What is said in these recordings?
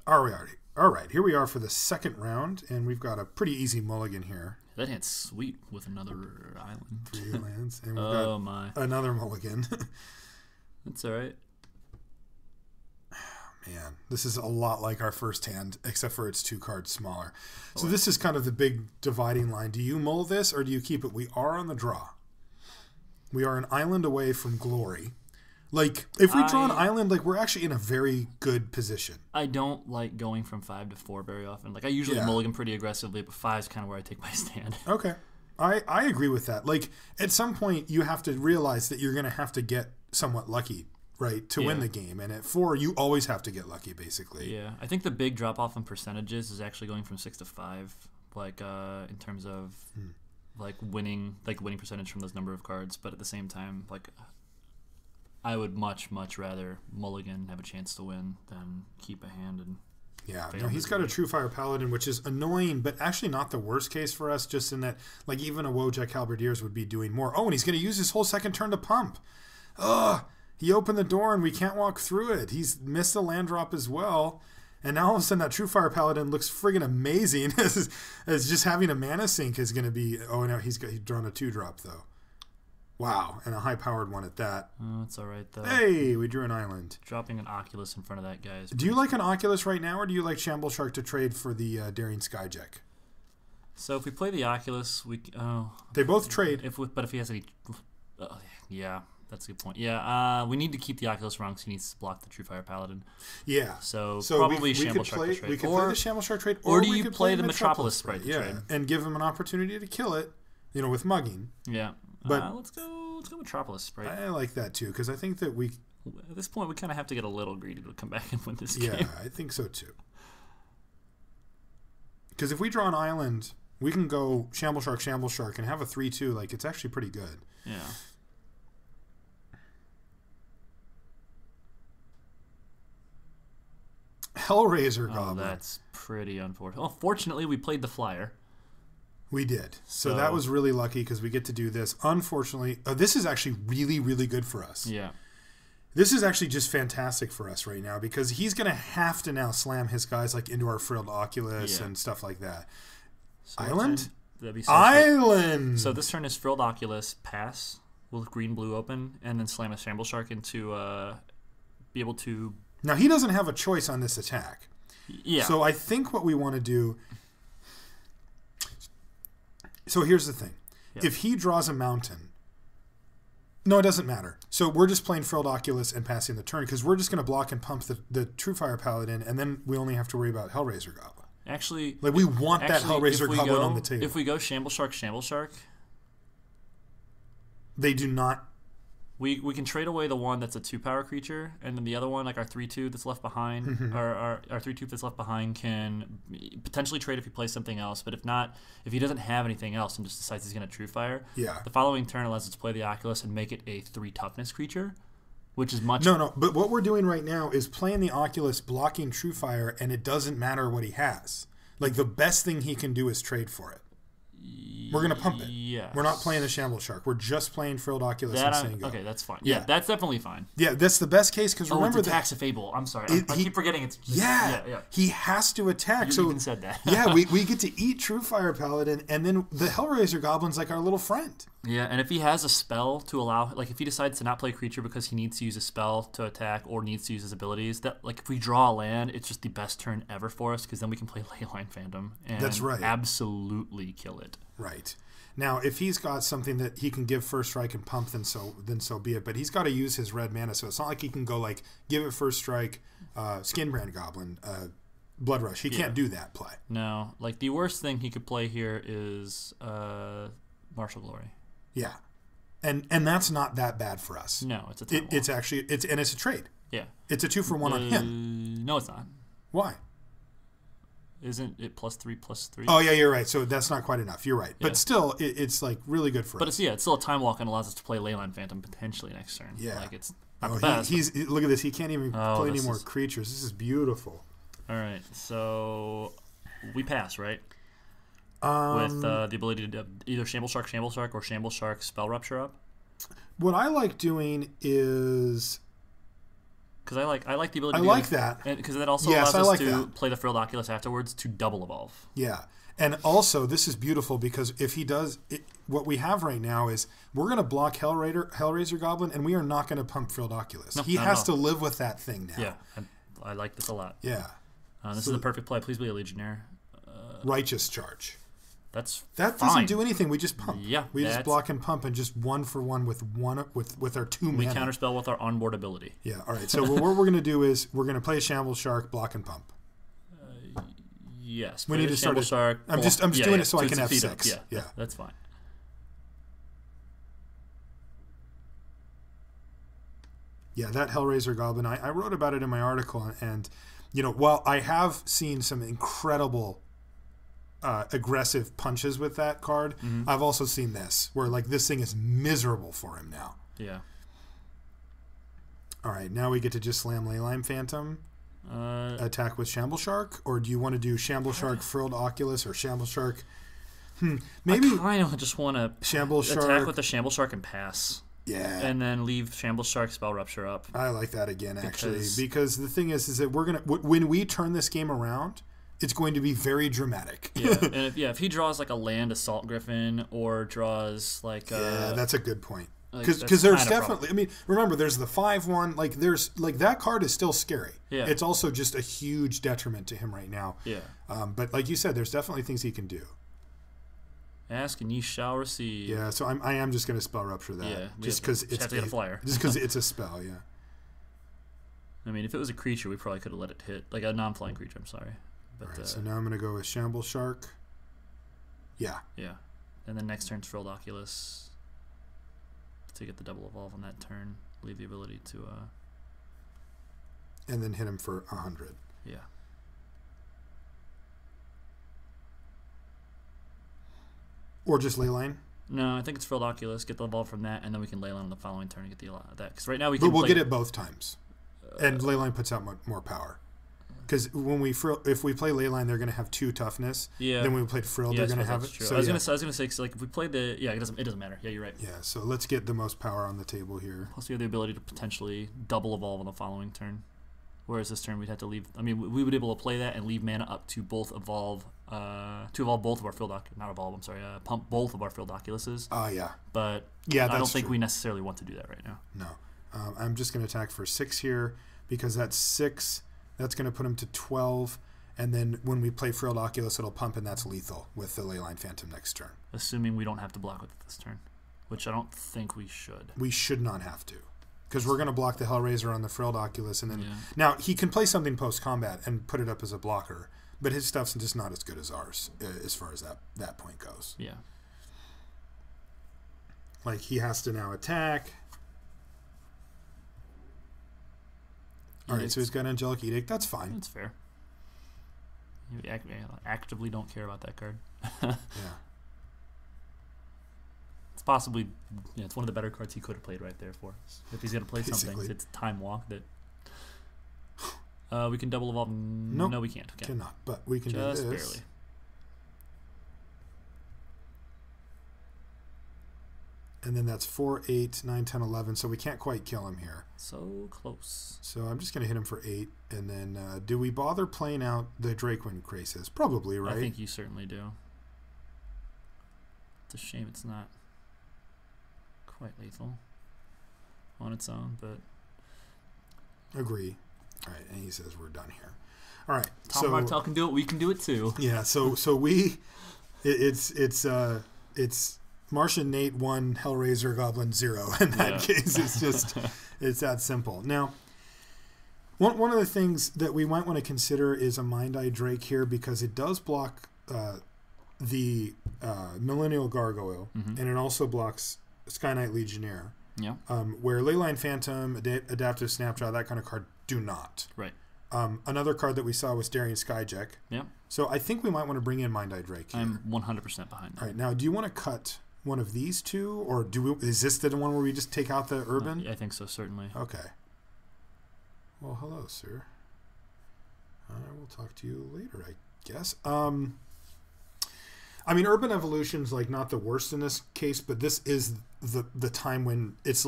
All right, here we are for the second round, and we've got a pretty easy mulligan here. That hand's sweet with another island. 3 lands, and we've got another mulligan. That's all right. Man, this is a lot like our first hand, except for it's 2 cards smaller. So this is kind of the big dividing line. Do you mull this, or do you keep it? We are on the draw. We are an island away from glory. Like, if we draw an island, like, we're actually in a very good position. I don't like going from 5 to 4 very often. Like, I usually mulligan pretty aggressively, but 5 is kind of where I take my stand. Okay. I agree with that. Like, at some point, you have to realize that you're going to have to get somewhat lucky, right, to win the game. And at 4, you always have to get lucky, basically. Yeah. I think the big drop-off in percentages is actually going from 6 to 5, like, in terms of, like, winning percentage from those number of cards. But at the same time, like, I would much, much rather mulligan have a chance to win than keep a hand and no, he's got a True Fire Paladin, which is annoying, but actually not the worst case for us, just in that, like, even a Wojak Halberdiers would be doing more. Oh, and he's going to use his whole second turn to pump. Ugh, he opened the door and we can't walk through it. He's missed a land drop as well. And now all of a sudden that True Fire Paladin looks friggin' amazing. as just having a mana sink is going to be... Oh, no, he's drawn a 2-drop, though. Wow, and a high-powered one at that. Oh, it's all right, though. Hey, we drew an island. Dropping an Oculus in front of that guy is... Do you like an Oculus right now, or do you like Shamble Shark to trade for the Daring Skyjack? So if we play the Oculus, we... They both trade. But if he has any... yeah, that's a good point. Yeah, we need to keep the Oculus wrong, because he needs to block the True Fire Paladin. Yeah. So probably Shamble Shark to trade. We could play the Shamble Shark trade, or do you play the Metropolis Sprite to trade? And give him an opportunity to kill it, with mugging. Yeah. But let's go Metropolis Sprite. I like that too, because I think that at this point we kind of have to get a little greedy to come back and win this game. Yeah, I think so too. Because if we draw an island, we can go Shamble Shark, and have a 3/2. Like, it's actually pretty good. Yeah. Hellraiser Goblin. That's pretty unfortunate. Well, fortunately, we played the flyer. We did. So that was really lucky because we get to do this. Unfortunately, this is actually really, really good for us. Yeah. This is actually just fantastic for us right now because he's going to have to now slam his guys like into our Frilled Oculus and stuff like that. So Island? That'd be so Island! Sweet. So this turn is Frilled Oculus, pass with green-blue open, and then slam a Shamble Shark into be able to... Now, he doesn't have a choice on this attack. Yeah. So I think what we want to do... So here's the thing. Yep. If he draws a mountain... No, it doesn't matter. So we're just playing Frilled Oculus and passing the turn because we're just going to block and pump the True Fire Paladin, and then we only have to worry about Hellraiser Goblin. Actually... Like, we want that Hellraiser Goblin on the table. If we go Shamble Shark... They do not... We can trade away the one that's a 2-power creature, and then the other one, like our 3/2 that's left behind, or our 3/2 that's left behind can potentially trade if he plays something else. But if not, if he doesn't have anything else and just decides he's going to True Fire, the following turn allows us to play the Oculus and make it a 3 toughness creature, which is much... No, but what we're doing right now is playing the Oculus, blocking True Fire, and it doesn't matter what he has. Like, the best thing he can do is trade for it. We're going to pump it. Yes. We're not playing the Shamble Shark. We're just playing Frilled Oculus and saying go. Okay, that's fine. Yeah, that's definitely fine. Yeah, that's the best case because remember it's Attacks of Fable. I'm sorry. I keep forgetting it's just... Yeah. He has to attack. You even said that. Yeah, we get to eat True Fire Paladin, and then the Hellraiser Goblin's like our little friend. Yeah, and if he has a spell to allow... Like, if he decides to not play a creature because he needs to use a spell to attack or needs to use his abilities, that, like, if we draw a land, it's just the best turn ever for us because then we can play Leyline Phantom and that's right. Absolutely kill it. Right. Now, if he's got something that he can give First Strike and pump, then so be it. But he's got to use his red mana, so it's not like he can go like give it First Strike, Skinbrand Goblin, Blood Rush. He can't do that play. No, like the worst thing he could play here is Martial Glory. Yeah, and that's not that bad for us. No, it's a it's actually it's a trade. Yeah, it's a 2-for-1 on him. No, it's not. Why? Isn't it +3/+3? Oh, yeah, you're right. So that's not quite enough. You're right. Yeah. But still, it's like really good for us. But it's still a time walk and allows us to play Leyline Phantom potentially next turn. Yeah. Like, it's not the best. Look at this. He can't even play any more creatures. This is beautiful. All right. So we pass, right? With the ability to either Shamble Shark, or Shamble Shark Spell Rupture up? What I like doing is... Because I like the ability I to like that. Because that also Yes, allows I us like to that. play the Frilled Oculus afterwards to double evolve. Yeah. And also, this is beautiful because if he does, what we have right now is we're going to block Hellraiser Goblin, and we are not going to pump Frilled Oculus. No, he not has at to all. live with that thing now. Yeah, I like this a lot. Yeah. This So- is a perfect play. Please be a Legionnaire. Righteous Charge. That That fine. doesn't do anything. We just pump. Yeah, We just that's- block and pump, and just 1-for-1 with our 2 We mana. counterspell with our onboard ability. Yeah. All right. So what we're going to do is we're going to play Shambles Shark, block and pump. Yes. We need to start Shambles it- Shark. I'm just doing it so I can have F6. Yeah, Yeah. that's fine. Yeah, that Hellraiser Goblin, I wrote about it in my article, and, while I have seen some incredible aggressive punches with that card, I've also seen this, where, this thing is miserable for him now. Yeah. All right, now we get to just slam Leyline Phantom, attack with Shamble Shark, or do you want to do Shamble Shark, Frilled Oculus, or Shamble Shark? Maybe I kind of just want to Shamble attack Shark. with the Shamble Shark and pass. Yeah. And then leave Shamble Shark Spell Rupture up. I like that again, actually, Because- because the thing is that we're going to, when we turn this game around, it's going to be very dramatic. Yeah, and if he draws a land Assault Griffin or draws Yeah, that's a good point. that's Because there's kind of definitely, remember, there's the 5/1. There's that card is still scary. Yeah. It's also just a huge detriment to him right now. Yeah. But like you said, there's definitely things he can do. Ask and ye shall receive. Yeah. So I am just going to Spell Rupture that. Yeah, Just we because have it's to get a flyer. Just because it's a spell. Yeah. I mean, if it was a creature, we probably could have let it hit. A non-flying creature, I'm sorry. But, All right. So now I'm going to go with Shamble Shark. Yeah. yeah. And then next turn's Frilled Oculus to get the double evolve on that turn. Leave the ability to, And then hit him for 100. yeah. Or just Leyline. No, I think it's Frilled Oculus. Get the evolve from that, and then we can Leyline on the following turn and get the that. Because right now we can But we'll play, get it both times. And Leyline puts out more power. Because if we play Leyline, they're going to have 2 toughness. Yeah. Then when we played Frill, Yeah, they're I going to suppose have that's it. true. So, I was yeah. gonna say, so, if we play the it doesn't matter. Yeah, you're right. Yeah, so let's get the most power on the table here. Plus, we have the ability to potentially double evolve on the following turn. Whereas this turn, we'd have to leave. I mean, we would be able to play that and leave mana up to both evolve, both of our Frilled not evolve. I'm sorry, pump both of our Frilled Oculuses. Oh, yeah. But Yeah, I don't that's think true. we necessarily want to do that right now. No. I'm just going to attack for 6 here because that's 6. That's going to put him to 12. And then when we play Frilled Oculus, it'll pump, and that's lethal with the Leyline Phantom next turn. Assuming we don't have to block with it this turn, which I don't think we should. We should not have to. Because we're going to block the Hellraiser on the Frilled Oculus. And then Yeah. Now, he can play something post-combat and put it up as a blocker. But his stuff's just not as good as ours as far as that point goes. Yeah. He has to now attack. All right, so he's got Angelic Edict. That's fine. That's fair. You actively don't care about that card. Yeah. It's possibly, it's one of the better cards he could have played right there for us. If he's going to play something, Basically. it's Time Walk that. We can double evolve. Nope. No, we can't. Okay. Cannot, but we can Just do this. barely. And then that's 4, 8, 9, 10, 11. So we can't quite kill him here. So close. So I'm just going to hit him for 8. And then do we bother playing out the Drakewind Crasis? Probably, right? I think you certainly do. It's a shame it's not quite lethal on its own, but Agree. All right, and he says we're done here. All right. Tom Martell can do it. We can do it too. Yeah, so it's Martian Nate 1, Hellraiser Goblin 0. In that case, it's that simple. Now, one of the things that we might want to consider is a Mind Eye Drake here because it does block the Millennial Gargoyle, and it also blocks Sky Knight Legionnaire. Yeah. Where Leyline Phantom, Adaptive Snapshot, that kind of card do not. Right. Another card that we saw was Darian Skyjack. Yeah. So I think we might want to bring in Mind Eye Drake here. I'm 100% behind that. All right, now do you want to cut one of these two, or is this the one where we just take out the Urban? I think so, certainly. Okay. Well, hello, sir. I will talk to you later, I guess. I mean, Urban Evolution's not the worst in this case, but this is the time when it's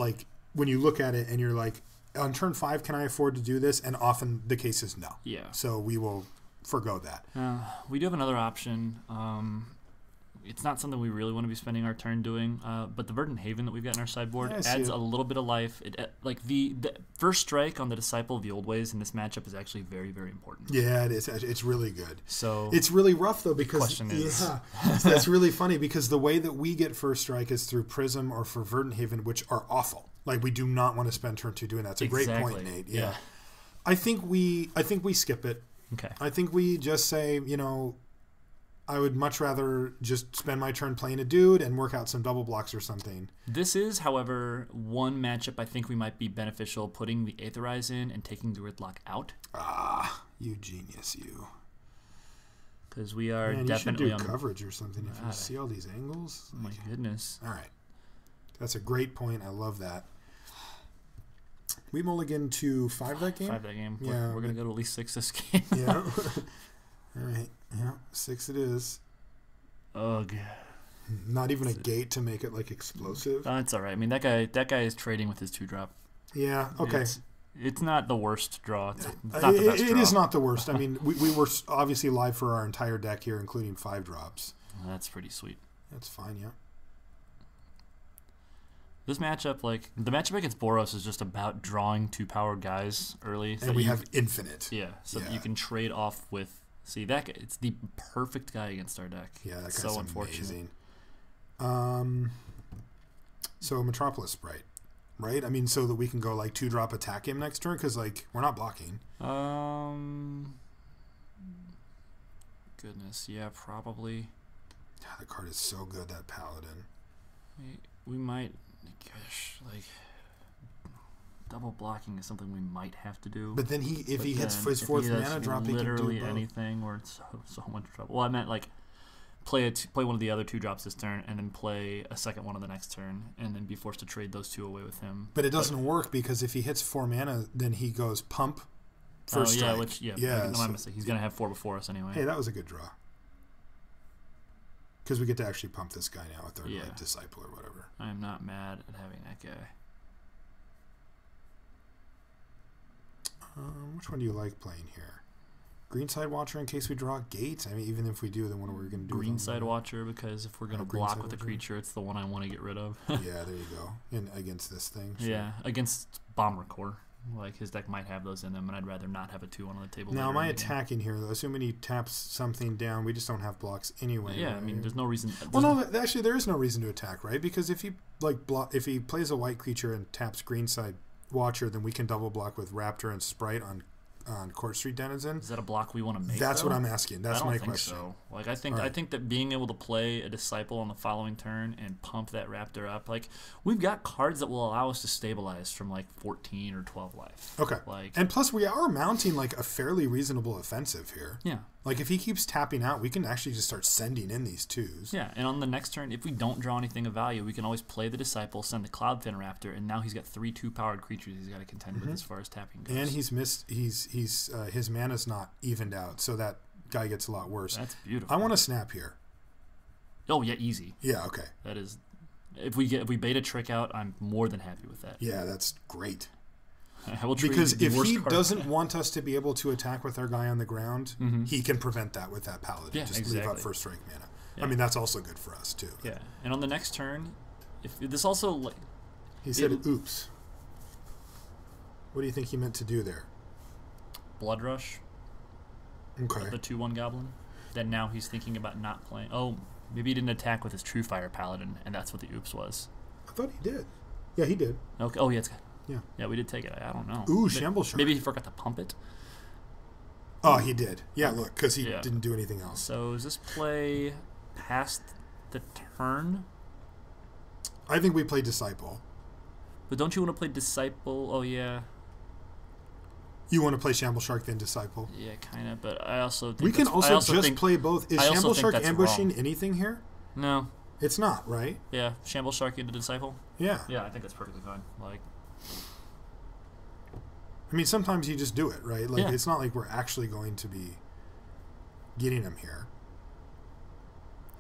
when you look at it and you're like, on turn 5, can I afford to do this? And often the case is no. Yeah. So we will forgo that. We do have another option. It's not something we really want to be spending our turn doing, but the Verdant Haven that we've got in our sideboard adds a little bit of life. Like the first strike on the Disciple of the Old Ways in this matchup is actually very, very important. Yeah, it is. It's really good. So it's really rough though because question is, that's really funny because the way that we get first strike is through Prism or for Verdant Haven, which are awful. Like we do not want to spend turn 2 doing that. It's a great point, Nate. Yeah. I think we skip it. Okay. I think we just say, I would much rather just spend my turn playing a dude and work out some double blocks or something. This is, however, one matchup I think we might be beneficial putting the Aetherize in and taking the Gridlock out. Ah, you genius, you. Because we are you definitely should do coverage or something if you see all these angles. My goodness. All right. That's a great point. I love that. We mulligan to 5 that game? 5 that game. Yeah. We're going to go to at least 6 this game. Yeah. All right. Yeah, 6 it is. Ugh. Not even a gate to make it like explosive. That's all right. I mean, that guy is trading with his 2-drop. Yeah. Okay. It's not the worst draw. It's not the best draw. It is not the worst. I mean, we were obviously live for our entire deck here, including 5 drops. That's pretty sweet. That's fine. Yeah. This matchup, like the matchup against Boros, is just about drawing 2-power guys early, and we have infinite. Yeah, so that you can trade off with. See that guy, it's the perfect guy against our deck. Yeah, that guy's so amazing. So Metropolis Sprite, right? I mean, so that we can go like 2-drop attack him next turn because like we're not blocking. Goodness, yeah, probably. The card is so good, that Paladin. We might, gosh, like. Double blocking is something we might have to do. But then if he hits his 4th mana drop, he can do literally both. anything where it's so much trouble. Well, I meant like play one of the other 2 drops this turn, and then play a second one on the next turn, and then be forced to trade those 2 away with him. But it doesn't work because if he hits 4 mana, then he goes pump first strike. No, my mistake. He's gonna have 4 before us anyway. Hey, that was a good draw. Because we get to actually pump this guy now with our like, Disciple or whatever. I am not mad at having that guy. Which one do you like playing here? Greenside Watcher in case we draw gates? I mean, even if we do, then what are we going to do? Greenside Watcher, because if we're going to block with a creature, it's the one I want to get rid of. Yeah, there you go. And against this thing. Sure. Yeah, against Bomber Core. Like, his deck might have those in them, and I'd rather not have a 2-1 on the table. Now, am I attacking here, though? Assuming he taps something down, we just don't have blocks anyway. Yeah, right? I mean, there's no reason. Well, no, actually, there is no reason to attack, right? Because if he if he plays a white creature and taps Greenside Watcher, then we can double block with Raptor and Sprite on Court Street Denizen. Is that a block we want to make? That's what I'm asking. That's my question. I don't think so. Like I think that being able to play a Disciple on the following turn and pump that Raptor up, like we've got cards that will allow us to stabilize from like 14 or 12 life. Okay. Like, and plus we are mounting like a fairly reasonable offensive here. Yeah. Like if he keeps tapping out, we can actually just start sending in these 2s. Yeah, and on the next turn, if we don't draw anything of value, we can always play the Disciple, send the Cloudfin Raptor, and now he's got 3 2-powered creatures he's got to contend with as far as tapping goes. And he's missed. His mana's not evened out, so that guy gets a lot worse. That's beautiful. I want to snap here. Oh yeah, easy. Yeah. Okay. That is, if we bait a trick out, I'm more than happy with that. Yeah, that's great. Because if he doesn't want us to be able to attack with our guy on the ground, he can prevent that with that Paladin. Yeah, just leave out first strike mana. Yeah. I mean, that's also good for us too. Yeah, and on the next turn, if this also he said, "Oops." What do you think he meant to do there? Blood Rush. Okay. The 2/1 Goblin. Then now he's thinking about not playing. Oh, maybe he didn't attack with his True Fire Paladin, and that's what the oops was. I thought he did. Yeah, he did. Okay. Oh yeah, it's good. Yeah. Yeah, we did take it. I don't know. Ooh, Shamble Shark. Maybe he forgot to pump it. Oh, he did. Yeah, look, because he didn't do anything else. So is this play past the turn? I think we play Disciple. But don't you want to play Disciple? Oh, yeah. You want to play Shamble Shark, then Disciple? Yeah, kind of, but I also think we can also just play both. Is Shamble Shark ambushing anything here? No. It's not, right? Yeah, Shamble Shark into Disciple? Yeah. Yeah, I think that's perfectly fine. Like, I mean, sometimes you just do it, right? Like, it's not like we're actually going to be getting him here.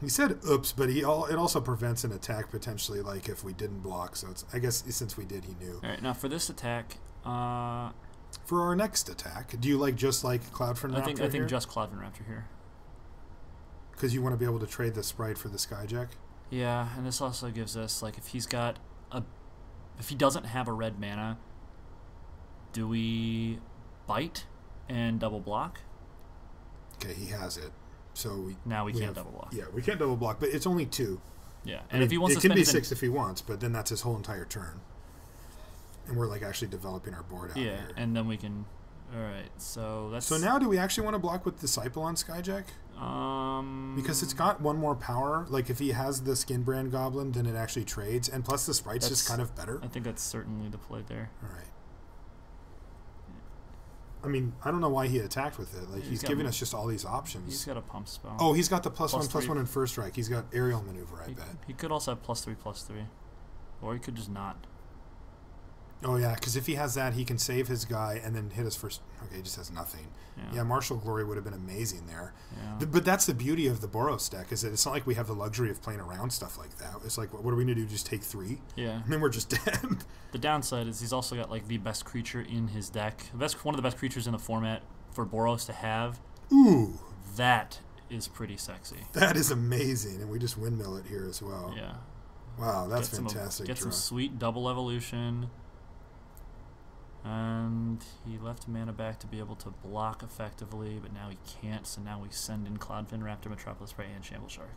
He said oops, but it also prevents an attack potentially, like if we didn't block. So it's, I guess since we did, he knew. All right, now for this attack, for our next attack, do you like just like Cloudfin Raptor? I think just Cloudfin Raptor here. Because you want to be able to trade the Sprite for the Skyjack. Yeah, and this also gives us like if he doesn't have a red mana, do we bite and double block? Okay, he has it. So we can't double block. Yeah, we can't double block, but it's only 2. Yeah, and if he wants to spend, it can be 6 if he wants, but then that's his whole entire turn. And we're like actually developing our board out here. Yeah, and then we can. All right, so that's. So now, do we actually want to block with Disciple on Skyjack? Because it's got one more power. Like if he has the Skinbrand Goblin, then it actually trades, and plus the Sprite's just kind of better. I think that's certainly the play there. All right. I mean, I don't know why he attacked with it. Like he's giving us just all these options. He's got a pump spell. Oh, he's got the +1/+1 in first strike. He's got aerial maneuver. I bet he could also have +3/+3, or he could just not. Oh yeah, because if he has that, he can save his guy and then hit us first. Okay, he just has nothing. Yeah, Martial Glory would have been amazing there. Yeah. But that's the beauty of the Boros deck, is that it's not like we have the luxury of playing around stuff like that. It's like, what are we going to do? Just take 3? Yeah. And then we're just dead. The downside is he's also got like the best creature in his deck. One of the best creatures in the format for Boros to have. Ooh. That is pretty sexy. That is amazing. And we just windmill it here as well. Yeah. Wow, that's fantastic. Get some sweet double evolution. And he left mana back to be able to block effectively, but now he can't, so now we send in Cloudfin Raptor, Metropolis Ray, and Shamble Shark.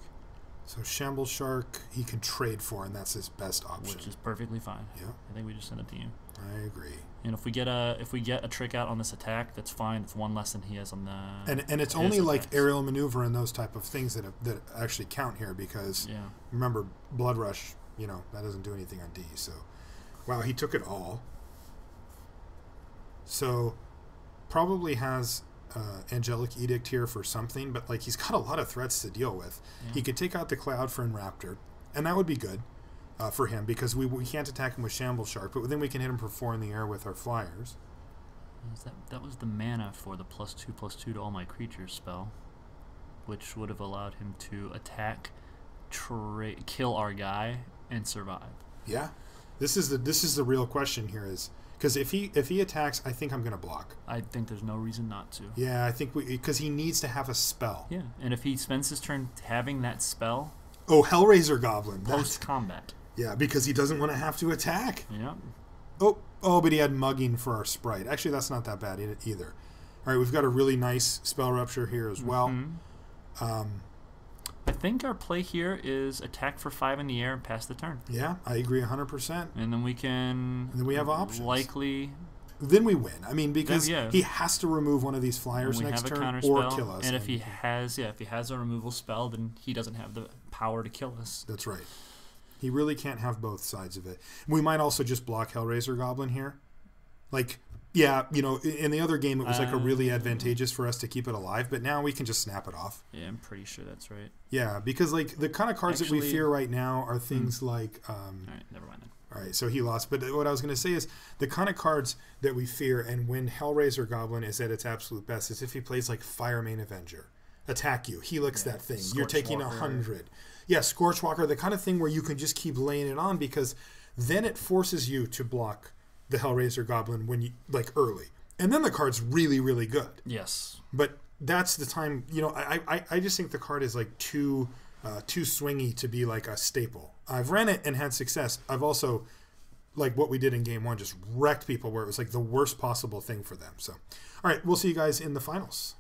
So Shamble Shark he can trade for, and that's his best option. Which is perfectly fine. Yeah. I think we just send it to you. I agree. And if we get a trick out on this attack, that's fine. It's one less than he has on the. And it's only like aerial maneuver and those type of things that actually count here, because remember Blood Rush, that doesn't do anything on D. So, wow, he took it all. So, probably has Angelic Edict here for something, but like he's got a lot of threats to deal with. Yeah. He could take out the Cloudfin Raptor, and that would be good for him, because we can't attack him with Shamble Shark, but then we can hit him for 4 in the air with our flyers. That was the mana for the +2/+2 to all my creatures spell, which would have allowed him to attack, kill our guy, and survive. Yeah, this is the real question here is. Because if he attacks, I think I'm going to block. I think there's no reason not to. Yeah, I think because he needs to have a spell. Yeah, and if he spends his turn having that spell... Oh, Hellraiser Goblin. Post-combat. Yeah, because he doesn't want to have to attack. Yeah. Oh, but he had Mugging for our Sprite. Actually, that's not that bad either. All right, we've got a really nice Spell Rupture here as well. Mm-hmm. I think our play here is attack for 5 in the air and pass the turn. Yeah, I agree 100%. And then we can... And then we have options. Likely... Then we win. I mean, because he has to remove one of these flyers next turn or kill us. And if he has a removal spell, then he doesn't have the power to kill us. That's right. He really can't have both sides of it. We might also just block Hellraiser Goblin here. Like... Yeah, in the other game, it was like a really advantageous for us to keep it alive, but now we can just snap it off. Yeah, I'm pretty sure that's right. Yeah, because like the kind of cards that we fear right now are things like... all right, never mind then. All right, so he lost. But what I was going to say is the kind of cards that we fear, and when Hellraiser Goblin is at its absolute best, is if he plays like Firemane Avenger. Attack you. Helix that thing. You're taking 100. Yeah, Scorchwalker, the kind of thing where you can just keep laying it on, because then it forces you to block the Hellraiser Goblin when you early, and then the card's really, really good. Yes, but that's the time. I just think the card is like too swingy to be like a staple. I've ran it and had success. I've also, like what we did in game 1, just wrecked people where it was like the worst possible thing for them. So, all right, we'll see you guys in the finals.